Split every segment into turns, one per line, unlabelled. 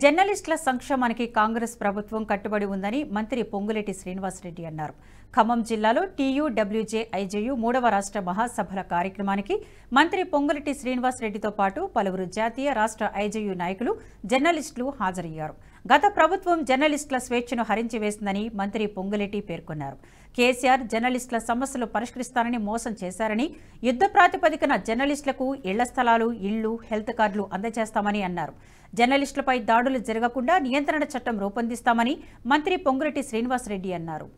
జర్నలిస్టుల సంక్షేమానికి కాంగ్రెస్ ప్రభుత్వం కట్టుబడి ఉందని మంత్రి పొంగులేటి శ్రీనివాసరెడ్డి అన్నారు. ఖమ్మం జిల్లాలో టీయూడబ్ల్యూజే ఐజేయు 3వ రాష్ట్ర మహాసభల కార్యక్రమానికి మంత్రి పొంగులేటి శ్రీనివాసరెడ్డితో పాటు పలువురు జాతీయ రాష్ట్ర ఐజేయు నాయకులు జర్నలిస్టులు హాజరయ్యారు. గత ప్రభుత్వం జర్నలిస్టుల స్వేచ్ఛను హరించి వేసిందని మంత్రి పొంగులేటి పేర్కొన్నారు. కేసీఆర్ జర్నలిస్టుల సమస్యలు పరిష్కరిస్తారని మోసం చేశారని, యుద్ధ ప్రాతిపదికన జర్నలిస్టులకు ఇళ్ల స్థలాలు, ఇళ్లు, హెల్త్ కార్డులు అందజేస్తామని అన్నారు. జర్నలిస్టులపై దాడులు జరగకుండా నియంత్రణ చట్టం రూపొందిస్తామని మంత్రి పొంగులేటి శ్రీనివాసరెడ్డి అన్నారు.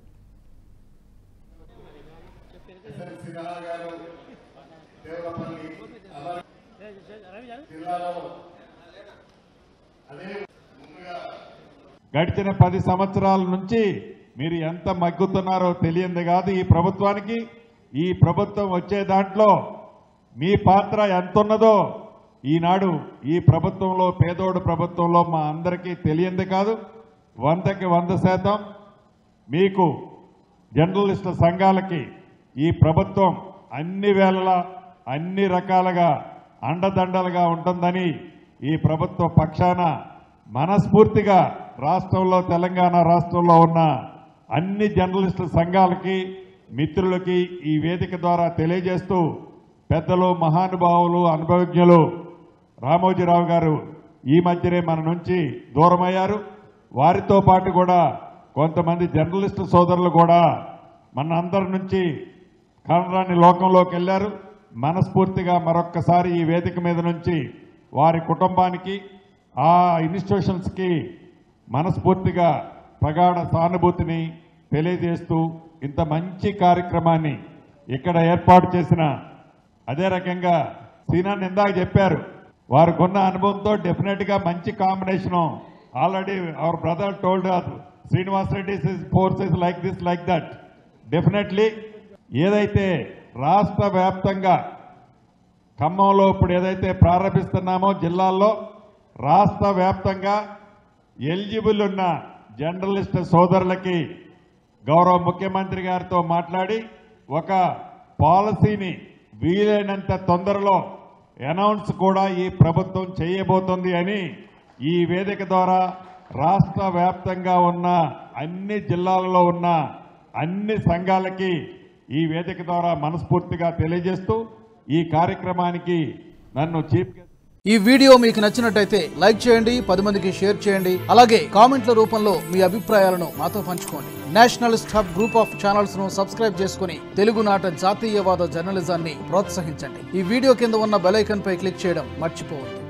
గడిచిన 10 సంవత్సరాల నుంచి మీరు ఎంత మగ్గుతున్నారో తెలియంది కాదు. ఈ ప్రభుత్వానికి, ఈ ప్రభుత్వం వచ్చే దాంట్లో మీ పాత్ర ఎంత ఉన్నదో ఈనాడు ఈ ప్రభుత్వంలో, పేదోడు ప్రభుత్వంలో మా అందరికీ తెలియంది కాదు. 100కి 100% మీకు జర్నలిస్టుల సంఘాలకి ఈ ప్రభుత్వం అన్ని వేళలా అన్ని రకాలుగా అండదండలుగా ఉంటుందని ఈ ప్రభుత్వ పక్షాన మనస్ఫూర్తిగా రాష్ట్రంలో, తెలంగాణ రాష్ట్రంలో ఉన్న అన్ని జర్నలిస్టుల సంఘాలకి, మిత్రులకి ఈ వేదిక ద్వారా తెలియజేస్తూ, పెద్దలు, మహానుభావులు, అనుభవజ్ఞులు రామోజీరావు గారు ఈ మధ్యనే మన నుంచి దూరమయ్యారు. వారితో పాటు కూడా కొంతమంది జర్నలిస్టు సోదరులు కూడా మన అందరి నుంచి కనరాని లోకంలోకి వెళ్లారు. మనస్ఫూర్తిగా మరొక్కసారి ఈ వేదిక మీద నుంచి వారి కుటుంబానికి, ఆ ఇన్స్టిట్యూషన్స్కి మనస్ఫూర్తిగా ప్రగాఢ సానుభూతిని తెలియజేస్తూ, ఇంత మంచి కార్యక్రమాన్ని ఇక్కడ ఏర్పాటు చేసిన, అదే రకంగా సీనాన్ని ఇందాక చెప్పారు, వారికున్న అనుభవంతో డెఫినెట్గా మంచి combination. Already our brother told Srinivasa Reddy forces like this, like that. Definitely ఏదైతే రాష్ట్ర వ్యాప్తంగా ఖమ్మంలో ఇప్పుడు ఏదైతే ప్రారంభిస్తున్నామో జిల్లాల్లో, రాష్ట్ర వ్యాప్తంగా ఎలిజిబుల్ ఉన్న జర్నలిస్ట్ సోదరులకి గౌరవ ముఖ్యమంత్రి గారితో మాట్లాడి ఒక పాలసీని వీలైనంత తొందరలో అనౌన్స్ కూడా ఈ ప్రభుత్వం చేయబోతుంది అని ఈ వేదిక ద్వారా రాష్ట్ర వ్యాప్తంగా ఉన్న అన్ని జిల్లాలలో ఉన్న అన్ని సంఘాలకి ఈ వేదిక ద్వారా మనస్ఫూర్తిగా తెలియజేస్తూ, ఈ కార్యక్రమానికి నన్ను చీఫ్ గెస్ట్.
ఈ వీడియో మీకు నచ్చినట్టయితే లైక్ చేయండి, 10 మందికి షేర్ చేయండి. అలాగే కామెంట్ల రూపంలో మీ అభిప్రాయాలను మాతో పంచుకోండి. Nationalist hub group of channels ను సబ్స్క్రైబ్ చేసుకుని తెలుగునాట జాతీయవాద జర్నలిజాన్ని ప్రోత్సహించండి. ఈ వీడియో కింద ఉన్న బెల్ ఐకాన్ పై క్లిక్ చేయడం మర్చిపోవద్దు.